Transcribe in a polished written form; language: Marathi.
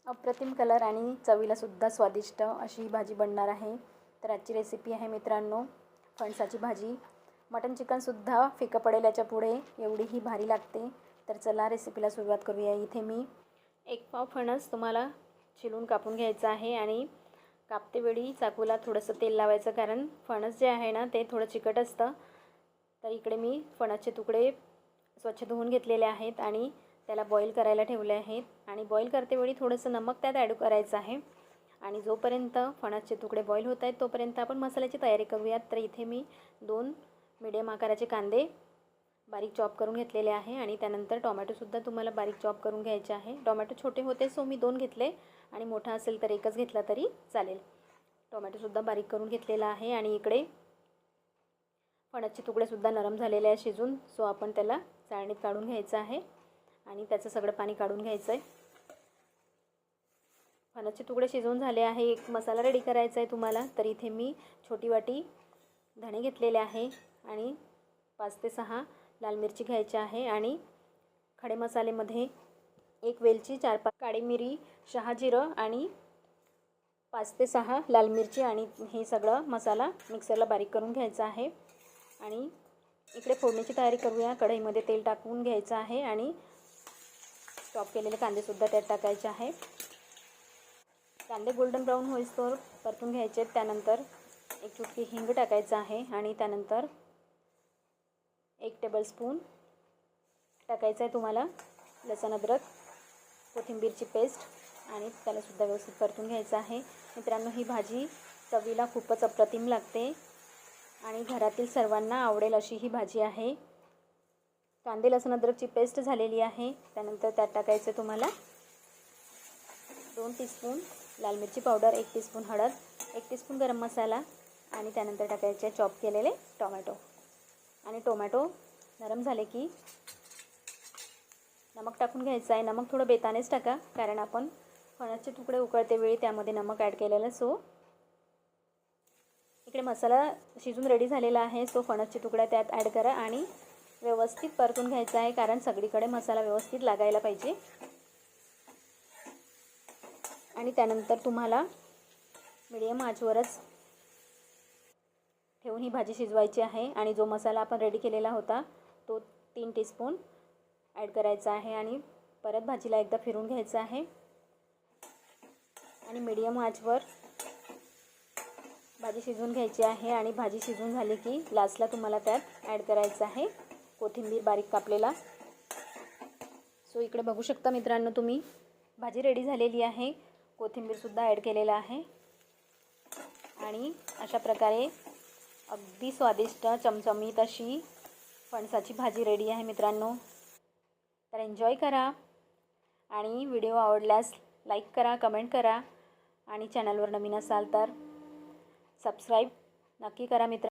अप्रतिम कलर आणि चवीला सुद्धा स्वादिष्ट अशी ही भाजी बनणार आहे। तर आजची रेसिपी आहे मित्रांनो फणसाची भाजी। मटन चिकनसुद्धा फिकं पडेल याच्या पुढे, एवढी ही भारी लागते। तर चला रेसिपीला सुरुवात करूया। इथे मी 1 पाव फणस तुम्हाला छिलून कापून घ्यायचा आहे आणि कापते वेळी चाकूला थोडंसं तेल लावायचं, कारण फणस जे आहे ना ते थोडं चिकट असतं। तर इकडे मी फणसचे तुकडे स्वच्छ धुवून घेतलेले आहेत आणि त्याला बॉईल करायला ठेवले आहेत आणि बॉईल करते वेळी थोडंसं नमक त्यात ॲड करायचं आहे। आणि जोपर्यंत फणसचे तुकडे बॉईल होत आहेत तोपर्यंत आपण मसाल्याची तयारी करूयात। तर इथे मी 2 मीडियम आकाराचे कांदे बारीक चॉप करून घेतलेले आहे आणि त्यानंतर टोमॅटोसुद्धा तुम्हाला बारीक चॉप करून घ्यायचे आहे। टोमॅटो छोटे होते सो मी 2 घेतले आणि मोठा असेल तर एकच घेतला तरी चालेल। टोमॅटोसुद्धा बारीक करून घेतलेला आहे आणि इकडे फणसचे तुकडेसुद्धा नरम झालेले आहे शिजून, सो आपण त्याला चाळणीत काढून घ्यायचं आहे आणि त्याचं सगळं पाणी काढून घ्यायचं आहे। फणसचे तुकडे शिजवून झाले आहे। एक मसाला रेडी करायचा आहे तुम्हाला। तर इथे मी छोटी वाटी धणे घेतलेले आहे आणि 5 ते 6 लाल मिरची घ्यायची आहे आणि खडे मसालेमध्ये 1 वेलची, 4-5 काळी मिरी, शहाजिरं आणि 5 ते 6 लाल मिरची आणि हे सगळं मसाला मिक्सरला बारीक करून घ्यायचा आहे। आणि इकडे फोडणीची तयारी करूया। कढईमध्ये तेल टाकून घ्यायचं आहे आणि चॉप केलेले कांदेसुद्धा त्यात टाकायचे आहे। कांदे गोल्डन ब्राऊन होईस्तोवर परतून घ्यायचे। त्यानंतर 1 चुटकी हिंग टाकायचं आहे आणि त्यानंतर 1 टेबलस्पून टाकायचं आहे तुम्हाला लसूण अद्रक कोथिंबीरची पेस्ट आणि त्यालासुद्धा व्यवस्थित परतून घ्यायचं आहे। मित्रांनो ही भाजी चवीला खूपच अप्रतिम लागते आणि घरातील सर्वांना आवडेल अशी ही भाजी आहे। कांदे लसूण अद्रकची पेस्ट झालेली आहे। त्यानंतर त्यात टाकायचं तुम्हाला 2 टीस्पून लाल मिरची पावडर, 1 टीस्पून हळद, 1 टीस्पून गरम मसाला आणि त्यानंतर टाकायचे चॉप केलेले टोमॅटो। आणि टोमॅटो नरम झाले की नमक टाकून घ्यायचं आहे। नमक थोडं बेतानेच टाका, कारण आपण फणसचे तुकडे उकळते वेळी त्यामध्ये नमक ॲड केलेलं। सो इकडे मसाला शिजून रेडी झालेला आहे, सो फणसचे तुकडे त्यात ॲड करा आणि व्यवस्थित परतून घ्यायचा आहे, कारण सगळीकडे मसाला व्यवस्थित लागायला पाहिजे। आणि त्यानंतर तुम्हाला मीडियम आचवरच ठेवून ही भाजी शिजवायची आहे। आणि जो मसाला आपण रेडी केलेला होता तो 3 टीस्पून ॲड करायचा आहे आणि परत भाजीला एकदा फिरून घ्यायचं आहे आणि मीडियम आचवर भाजी शिजवून घ्यायची आहे। आणि भाजी शिजून झाली की लास्टला तुम्हाला त्यात ॲड करायचं आहे कोथिंबीर बारीक कापलेला। सो इकडे बघू शकता मित्रांनो तुम्ही भाजी रेडी झालेली आहे। कोथिंबीरसुद्धा ॲड केलेला आहे आणि अशा प्रकारे अगदी स्वादिष्ट चमचमीत अशी फणसाची भाजी रेडी आहे मित्रांनो। तर एन्जॉय करा आणि व्हिडिओ आवडल्यास लाईक करा, कमेंट करा आणि चॅनलवर नवीन असाल तर सबस्क्राईब नक्की करा मित्रांनो।